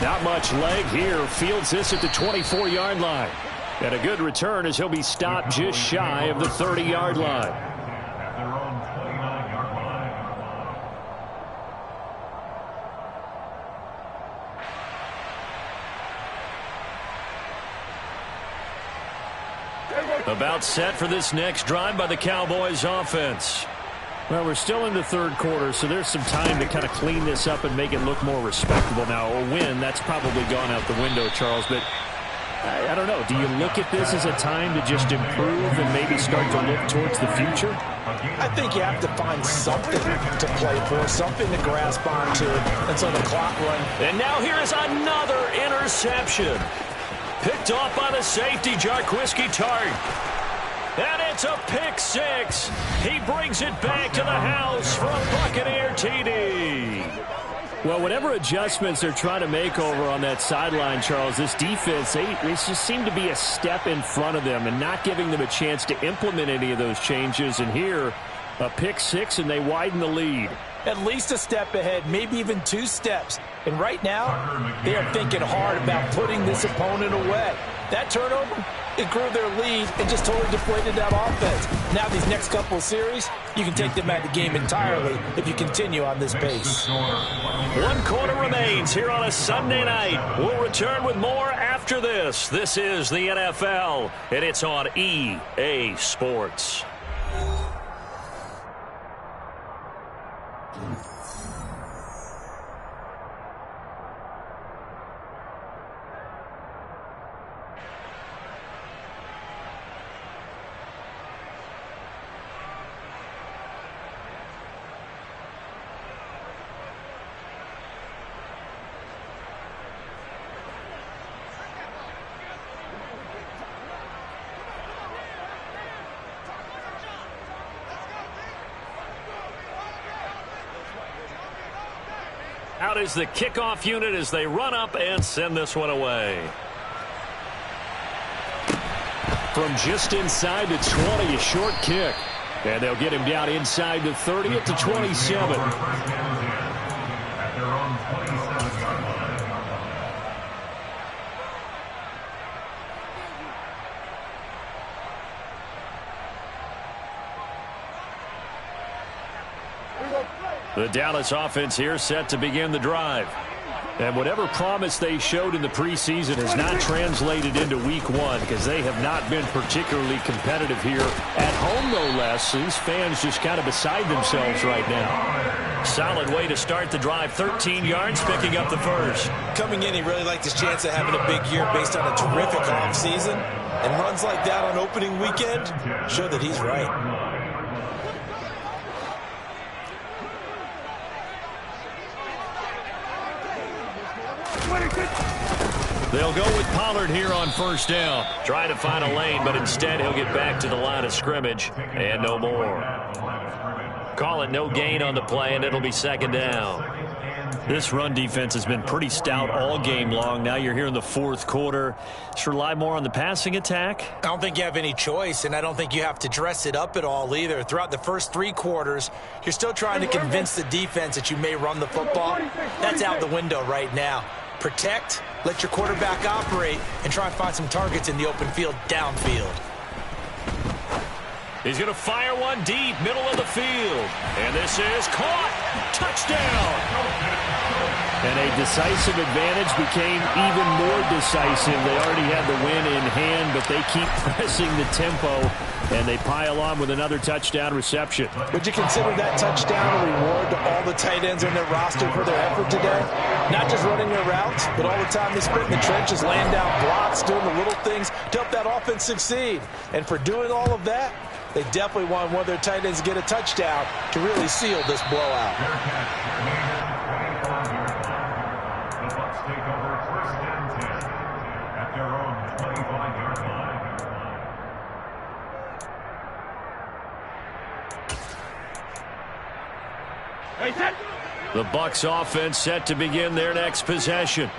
Not much leg here. Fields this at the 24-yard line. And a good return as he'll be stopped just shy of the 30-yard line. At their own 29-yard line. About set for this next drive by the Cowboys offense. Well, we're still in the third quarter, so there's some time to kind of clean this up and make it look more respectable now. A win, that's probably gone out the window, Charles, but I don't know. Do you look at this as a time to just improve and maybe start to look towards the future? I think you have to find something to play for, something to grasp onto until the clock runs. And now here is another interception. Picked off by the safety, Jarquiski Tart. And it's a pick 6. He brings it back to the house for a Buccaneer TD. Well, whatever adjustments they're trying to make over on that sideline, Charles, this defense, they just seem to be a step in front of them and not giving them a chance to implement any of those changes. And here, a pick 6, and they widen the lead. At least a step ahead, maybe even 2 steps. And right now, they are thinking hard about putting this opponent away. That turnover, it grew their lead and just totally deflated that offense. Now these next couple of series, you can take them out of the game entirely if you continue on this pace. 1 quarter remains here on a Sunday night. We'll return with more after this. This is the NFL, and it's on EA Sports. Out is the kickoff unit as they run up and send this one away. From just inside the 20, a short kick. And they'll get him down inside the 30 at the 27. At their own 27-yard line. The Dallas offense here set to begin the drive. And whatever promise they showed in the preseason has not translated into week 1 because they have not been particularly competitive here at home, no less. These fans just kind of beside themselves right now. Solid way to start the drive. 13 yards, picking up the first. Coming in, he really liked his chance of having a big year based on a terrific offseason. And runs like that on opening weekend show that he's right. They'll go with Pollard here on first down. Trying to find a lane, but instead he'll get back to the line of scrimmage and no more. Call it no gain on the play, and it'll be second down. This run defense has been pretty stout all game long. Now you're here in the fourth quarter. Just rely more on the passing attack. I don't think you have any choice, and I don't think you have to dress it up at all either. Throughout the first 3 quarters, you're still trying to convince the defense that you may run the football. That's out the window right now. Protect, let your quarterback operate, and try and find some targets in the open field downfield. He's going to fire one deep, middle of the field. And this is caught. Touchdown. And a decisive advantage became even more decisive. They already had the win in hand, but they keep pressing the tempo, and they pile on with another touchdown reception. Would you consider that touchdown a reward to all the tight ends on their roster for their effort today? Not just running their routes, but all the time they spent in the trenches, laying down blocks, doing the little things to help that offense succeed. And for doing all of that, they definitely want one of their tight ends to get a touchdown to really seal this blowout. The Bucs take over first and 10 at their own 25-yard line. The Bucs offense set to begin their next possession.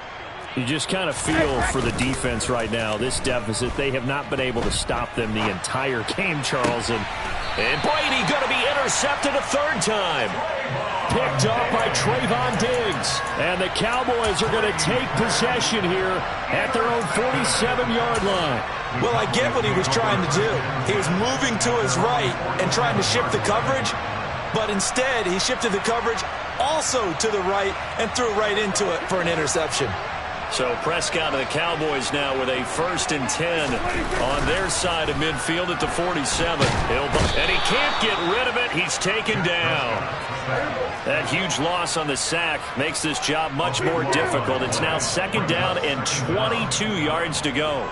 You just kind of feel for the defense right now. This deficit, they have not been able to stop them the entire game, Charles. And Brady going to be intercepted a third time. Picked off by Trayvon Diggs. And the Cowboys are going to take possession here at their own 47-yard line. Well, I get what he was trying to do. He was moving to his right and trying to shift the coverage, but instead he shifted the coverage also to the right and threw right into it for an interception. So Prescott and the Cowboys now with a 1st and 10 on their side of midfield at the 47. And he can't get rid of it. He's taken down. That huge loss on the sack makes this job much more difficult. It's now 2nd down and 22 yards to go.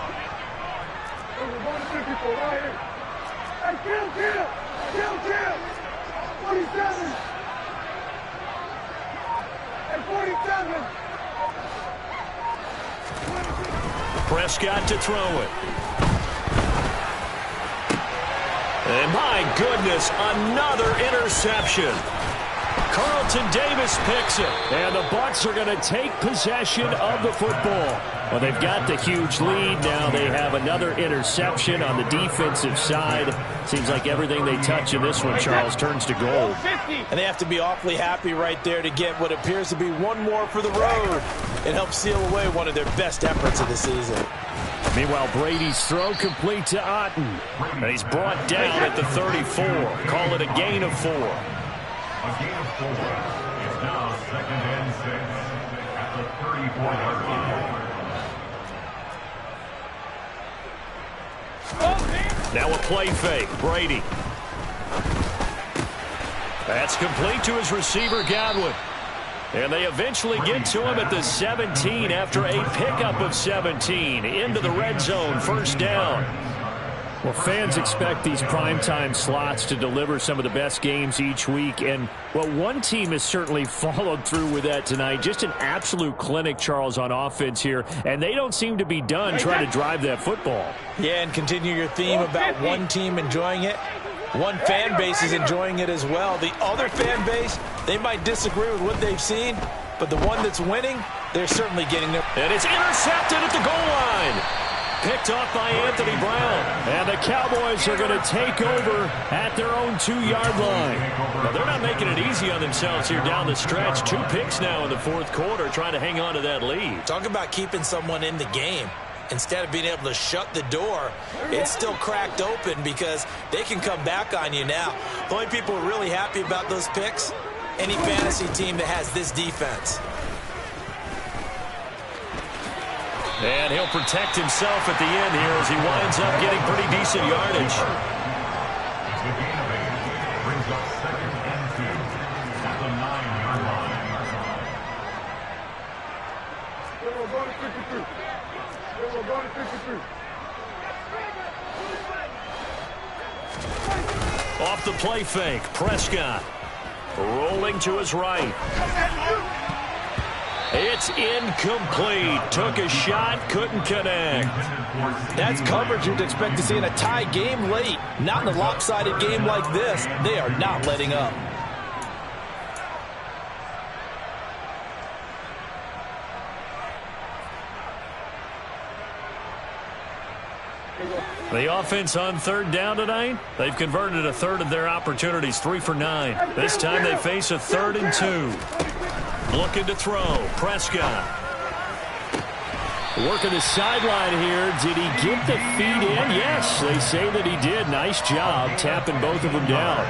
Prescott to throw it. And my goodness, another interception. Carlton Davis picks it. And the Bucs are going to take possession of the football. Well, they've got the huge lead. Now they have another interception on the defensive side. Seems like everything they touch in this one, Charles, turns to gold. And they have to be awfully happy right there to get what appears to be one more for the road and help seal away one of their best efforts of the season. Meanwhile, Brady's throw complete to Otten. And he's brought down at the 34. Call it a gain of 4. A gain of 4. It's now 2nd and 6 at the 34-yard line. Now a play fake. Brady. That's complete to his receiver, Godwin. And they eventually get to him at the 17 after a pickup of 17. Into the red zone, 1st down. Well, fans expect these primetime slots to deliver some of the best games each week. And, well, one team has certainly followed through with that tonight. Just an absolute clinic, Charles, on offense here. And they don't seem to be done trying to drive that football. Yeah, and continue your theme about one team enjoying it. One fan base is enjoying it as well. The other fan base, they might disagree with what they've seen, but the one that's winning, they're certainly getting there. And it's intercepted at the goal line. Picked off by Anthony Brown. And the Cowboys are going to take over at their own 2-yard line. Now, they're not making it easy on themselves here down the stretch. 2 picks now in the 4th quarter, trying to hang on to that lead. Talk about keeping someone in the game. Instead of being able to shut the door, it's still cracked open because they can come back on you now. The only people who are really happy about those picks, any fantasy team that has this defense. And he'll protect himself at the end here as he winds up getting pretty decent yardage. The gain of 8 brings up 2nd and 2 at the 9-yard line. Off the play fake, Prescott rolling to his right. It's incomplete. Took a shot, couldn't connect. That's coverage you'd expect to see in a tie game late. Not in a lopsided game like this. They are not letting up. The offense on third down tonight, they've converted a third of their opportunities, 3 for 9. This time they face a 3rd and 2. Looking to throw, Prescott. Working the sideline here. Did he get the feet in? Yes, they say that he did. Nice job tapping both of them down.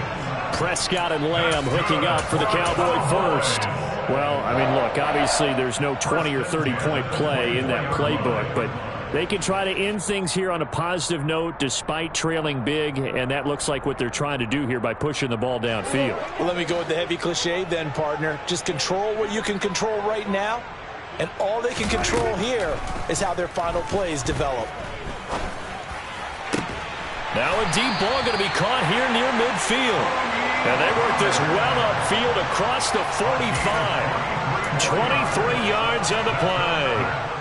Prescott and Lamb hooking up for the Cowboy first. Well, I mean, look, obviously there's no 20 or 30-point play in that playbook, but they can try to end things here on a positive note despite trailing big, and that looks like what they're trying to do here by pushing the ball downfield. Well, let me go with the heavy cliche then, partner. Just control what you can control right now, and all they can control here is how their final plays develop. Now a deep ball going to be caught here near midfield. And they work this well upfield across the 45. 23 yards on the play.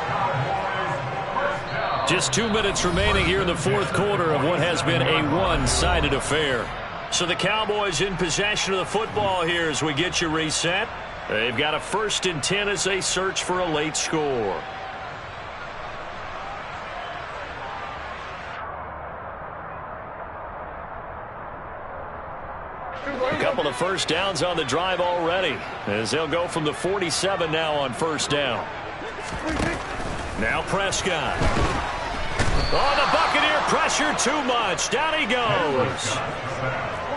Just 2 minutes remaining here in the fourth quarter of what has been a one-sided affair. So the Cowboys in possession of the football here as we get you reset. They've got a 1st and 10 as they search for a late score. A couple of first downs on the drive already as they'll go from the 47 now on first down. Now Prescott. Oh, the Buccaneer pressure too much. Down he goes.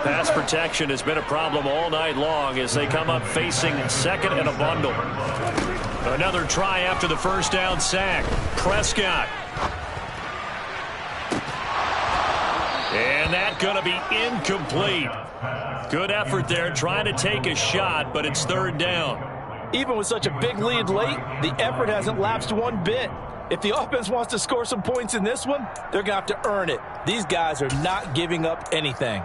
Pass protection has been a problem all night long as they come up facing 2nd and a bundle. Another try after the first down sack. Prescott. And that going to be incomplete. Good effort there trying to take a shot, but it's 3rd down. Even with such a big lead late, the effort hasn't lapsed one bit. If the offense wants to score some points in this one, they're going to have to earn it. These guys are not giving up anything.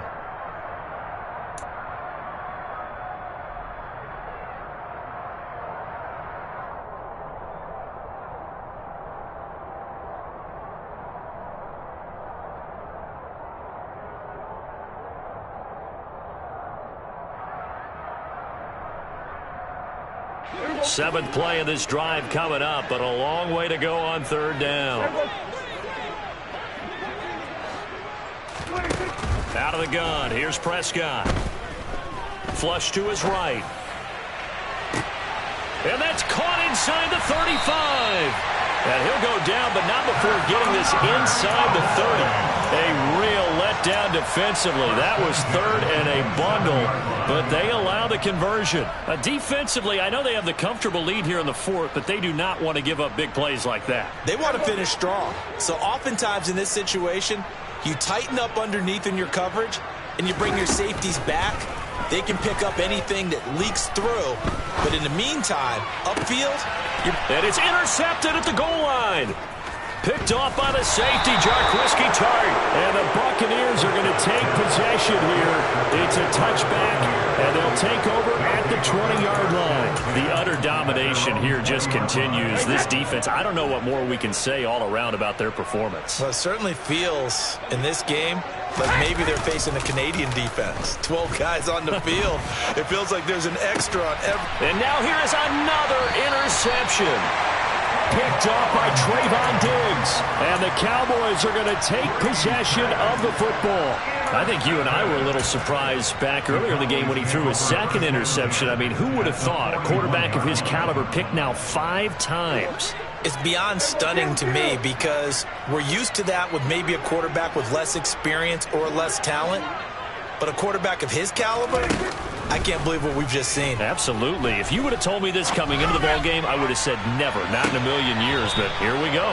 Seventh play of this drive coming up, but a long way to go on 3rd down. Out of the gun, here's Prescott. Flush to his right. And that's caught inside the 35. And he'll go down, but not before getting this inside the 30. A real letdown defensively. That was 3rd and a bundle, but they allow the conversion. Defensively, I know they have the comfortable lead here in the 4th, but they do not want to give up big plays like that. They want to finish strong. So oftentimes in this situation, you tighten up underneath in your coverage, and you bring your safeties back. They can pick up anything that leaks through. But in the meantime, upfield, and it's intercepted at the goal line. Picked off by the safety, Jarquiski Tart. And the Buccaneers are going to take possession here. It's a touchback, and they'll take over at the 20-yard line. The utter domination here just continues. This defense, I don't know what more we can say all around about their performance. Well, it certainly feels in this game like maybe they're facing a Canadian defense. 12 guys on the field. It feels like there's an extra on every. And now here is another interception. Picked off by Trayvon Diggs. And the Cowboys are going to take possession of the football. I think you and I were a little surprised back earlier in the game when he threw his 2nd interception. I mean, who would have thought a quarterback of his caliber picked now 5 times? It's beyond stunning to me because we're used to that with maybe a quarterback with less experience or less talent. But a quarterback of his caliber, I can't believe what we've just seen. Absolutely. If you would have told me this coming into the ballgame, I would have said never, not in a million years, but here we go.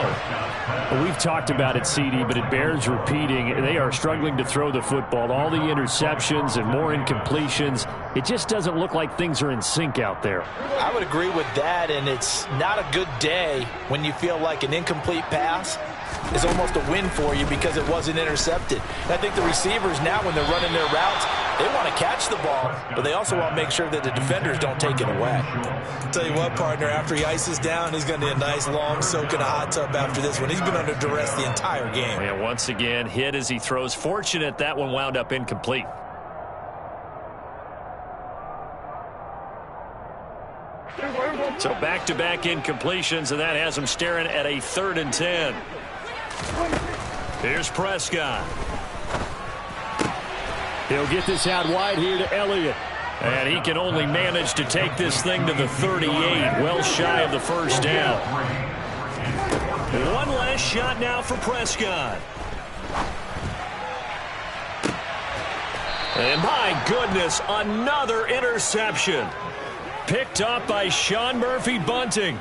Well, we've talked about it, CD, but it bears repeating. They are struggling to throw the football. All the interceptions and more incompletions. It just doesn't look like things are in sync out there. I would agree with that, and it's not a good day when you feel like an incomplete pass is almost a win for you because it wasn't intercepted. And I think the receivers now, when they're running their routes, They want to catch the ball, but they also want to make sure that the defenders don't take it away. I'll tell you what, partner, after he ices down, he's going to need a nice long soak in a hot tub after this one. He's been under duress the entire game. And once again, hit as he throws. Fortunate that one wound up incomplete. So back-to-back incompletions, and that has him staring at a 3rd and 10. Here's Prescott. He'll get this out wide here to Elliott. And he can only manage to take this thing to the 38, well shy of the first down. One last shot now for Prescott. And my goodness, another interception. Picked up by Sean Murphy-Bunting.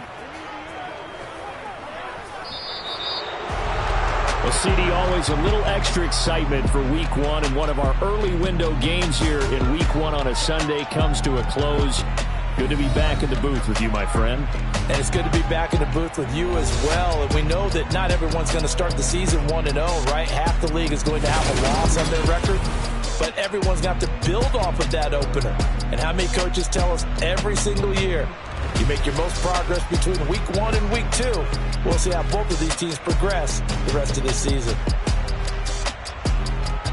Well, CD, always a little extra excitement for Week 1, and one of our early window games here in Week 1 on a Sunday comes to a close. Good to be back in the booth with you, my friend. And it's good to be back in the booth with you as well. And we know that not everyone's going to start the season 1-0, right? Half the league is going to have a loss on their record. But everyone's got to build off of that opener. And how many coaches tell us every single year, you make your most progress between Week 1 and Week 2. We'll see how both of these teams progress the rest of this season.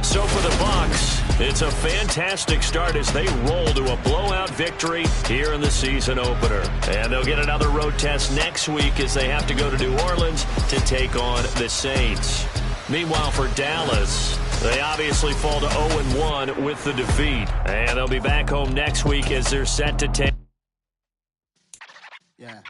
So for the Bucs, it's a fantastic start as they roll to a blowout victory here in the season opener. And they'll get another road test next week as they have to go to New Orleans to take on the Saints. Meanwhile, for Dallas, they obviously fall to 0-1 with the defeat. And they'll be back home next week as they're set to take. Yeah.